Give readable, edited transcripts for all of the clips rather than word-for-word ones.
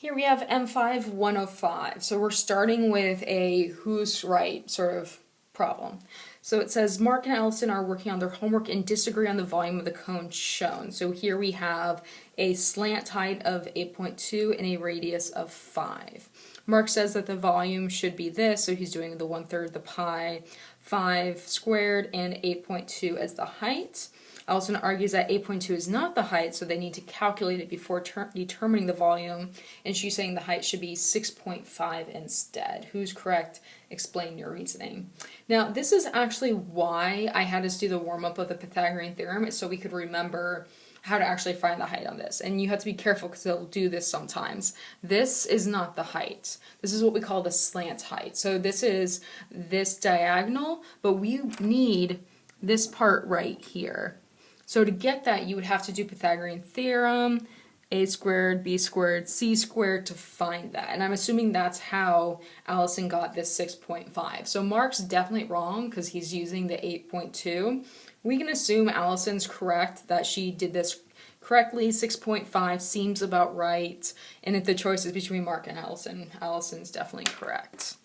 Here we have M5-105. So we're starting with a who's right sort of problem. So it says Mark and Allison are working on their homework and disagree on the volume of the cone shown. So here we have a slant height of 8.2 and a radius of 5. Mark says that the volume should be this, so he's doing the 1/3 the pi, 5 squared, and 8.2 as the height. Allison argues that 8.2 is not the height, so they need to calculate it before determining the volume, and she's saying the height should be 6.5 instead. Who's correct? Explain your reasoning. Now, this is actually why I had us do the warm-up of the Pythagorean theorem, so we could remember how to actually find the height on this. And you have to be careful because they'll do this sometimes. This is not the height. This is what we call the slant height. So this is this diagonal, but we need this part right here. So to get that, you would have to do Pythagorean theorem, a squared, b squared, c squared to find that. And I'm assuming that's how Allison got this 6.5. So Mark's definitely wrong because he's using the 8.2. We can assume Allison's correct, that she did this correctly. 6.5 seems about right. And if the choice is between Mark and Allison, Allison's definitely correct.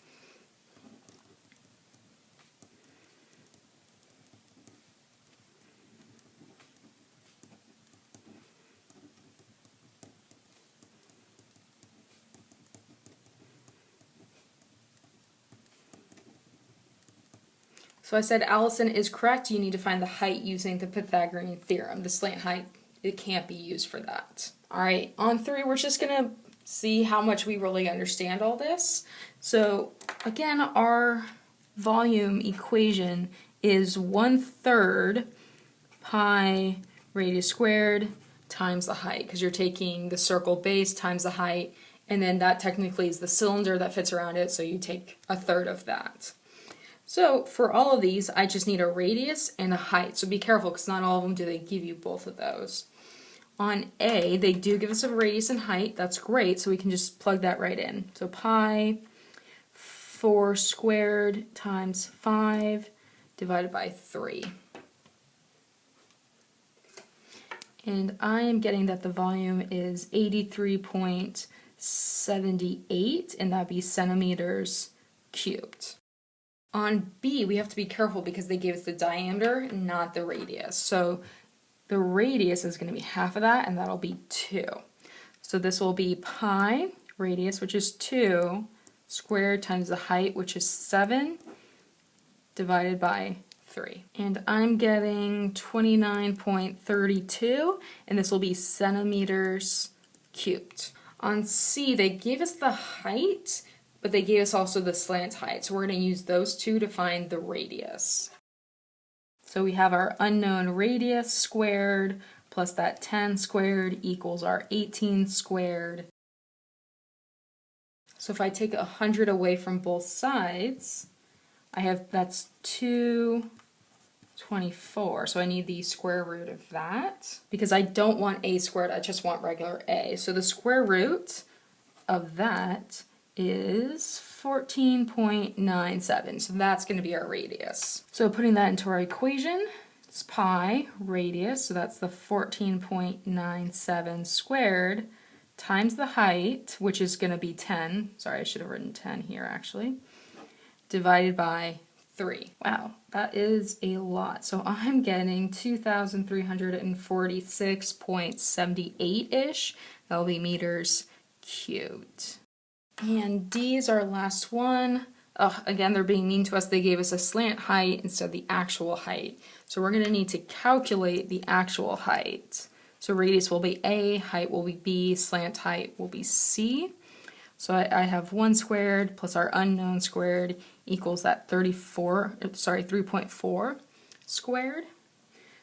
So I said Allison is correct. You need to find the height using the Pythagorean theorem. The slant height, it can't be used for that. All right, on 3, we're just going to see how much we really understand all this. So again, our volume equation is 1/3 pi radius squared times the height, because you're taking the circle base times the height, and then that technically is the cylinder that fits around it, so you take 1/3 of that. So for all of these, I just need a radius and a height. So be careful because not all of them do they give you both of those. On A, they do give us a radius and height. That's great. So we can just plug that right in. So pi 4 squared times 5 divided by 3. And I am getting that the volume is 83.78, and that'd be centimeters cubed. On B, we have to be careful because they gave us the diameter, not the radius. So the radius is going to be half of that, and that'll be 2. So this will be pi radius, which is 2, squared times the height, which is 7, divided by 3. And I'm getting 29.32, and this will be centimeters cubed. On C, they gave us the height, but they gave us also the slant height. So we're going to use those two to find the radius. So we have our unknown radius squared plus that 10 squared equals our 18 squared. So if I take 100 away from both sides, that's 224. So I need the square root of that because I don't want a squared, I just want regular a. So the square root of that is 14.97, so that's going to be our radius. So putting that into our equation, it's pi radius, so that's the 14.97 squared times the height, which is going to be 10, sorry I should have written 10 here actually, divided by 3. Wow, that is a lot. So I'm getting 2,346.78-ish, that'll be meters cubed. And D is our last one. Again, they're being mean to us. They gave us a slant height instead of the actual height. So we're going to need to calculate the actual height. So radius will be A, height will be B, slant height will be C. So I have 1 squared plus our unknown squared equals that 3.4 squared.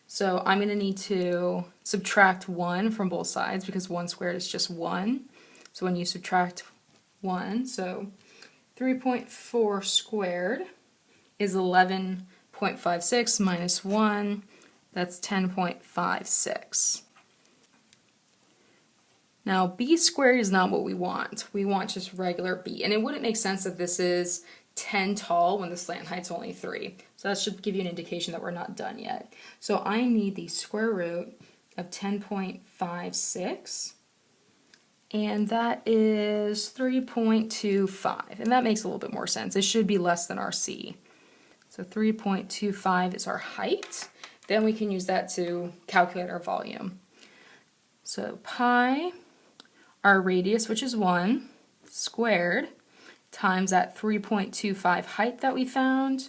So I'm going to need to subtract 1 from both sides because 1 squared is just 1. So when you subtract 1, so 3.4 squared is 11.56 minus 1, that's 10.56. Now b squared is not what we want. We want just regular b, and it wouldn't make sense that this is 10 tall when the slant height's only 3. So that should give you an indication that we're not done yet. So I need the square root of 10.56 And that is 3.25. And that makes a little bit more sense. It should be less than our C. So 3.25 is our height. Then we can use that to calculate our volume. So pi, our radius, which is 1, squared, times that 3.25 height that we found,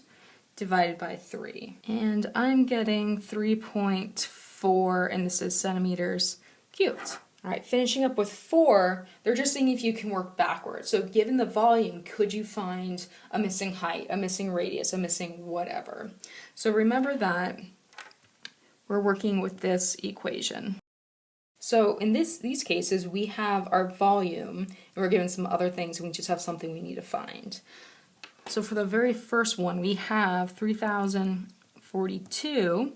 divided by 3. And I'm getting 3.4, and this is centimeters cubed. All right, finishing up with 4, they're just seeing if you can work backwards. So given the volume, could you find a missing height, a missing radius, a missing whatever? So remember that we're working with this equation. So in these cases, we have our volume, and we're given some other things, and we just have something we need to find. So for the very first one, we have 3,042.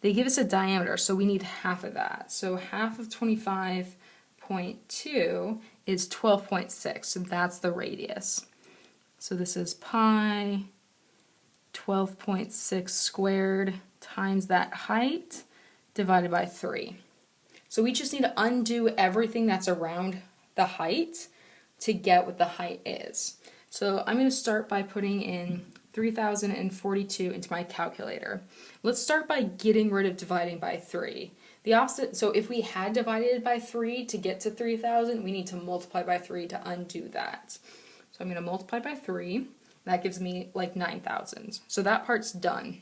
They give us a diameter, so we need half of that. So half of 25.2 is 12.6, so that's the radius. So this is pi 12.6 squared times that height divided by 3. So we just need to undo everything that's around the height to get what the height is. So I'm going to start by putting in 3,042 into my calculator. Let's start by getting rid of dividing by 3. The opposite, so if we had divided by 3 to get to 3,000, we need to multiply by 3 to undo that. So I'm going to multiply by 3. That gives me like 9,000. So that part's done.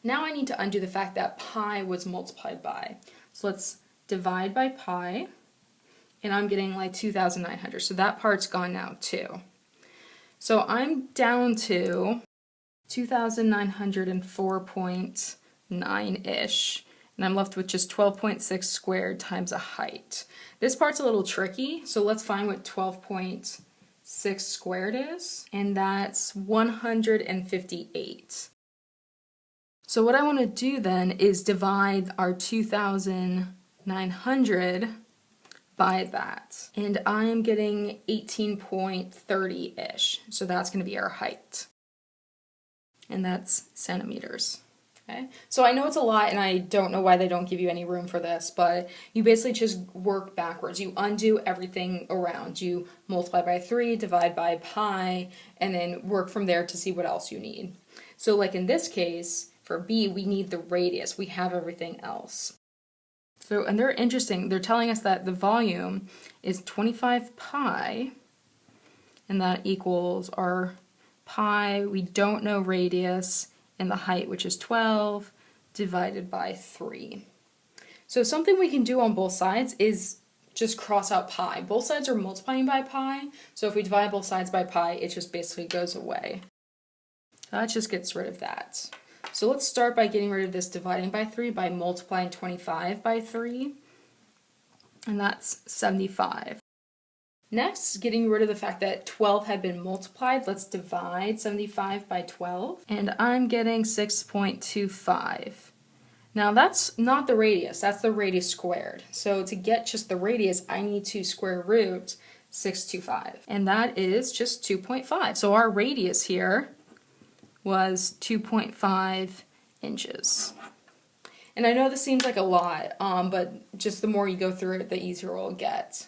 Now I need to undo the fact that pi was multiplied by. So let's divide by pi, and I'm getting like 2,900. So that part's gone now too. So I'm down to 2,904.9-ish, and I'm left with just 12.6 squared times a height. This part's a little tricky, so let's find what 12.6 squared is, and that's 158. So what I want to do then is divide our 2,900 by that, and I am getting 18.30-ish, so that's going to be our height, and that's centimeters. Okay, so I know it's a lot, and I don't know why they don't give you any room for this, but you basically just work backwards. You undo everything around. You multiply by 3, divide by pi, and then work from there to see what else you need. So like in this case, for B, we need the radius. We have everything else. So, and they're interesting. They're telling us that the volume is 25 pi, and that equals our pi, we don't know radius, and the height, which is 12, divided by 3. So something we can do on both sides is just cross out pi. Both sides are multiplying by pi, so if we divide both sides by pi, it just basically goes away. That just gets rid of that. So let's start by getting rid of this dividing by 3 by multiplying 25 by 3, and that's 75. Next, getting rid of the fact that 12 had been multiplied, let's divide 75 by 12, and I'm getting 6.25. Now that's not the radius, that's the radius squared. So to get just the radius, I need to square root 625, and that is just 2.5. So our radius here was 2.5 inches. And I know this seems like a lot, but just the more you go through it, the easier it will get.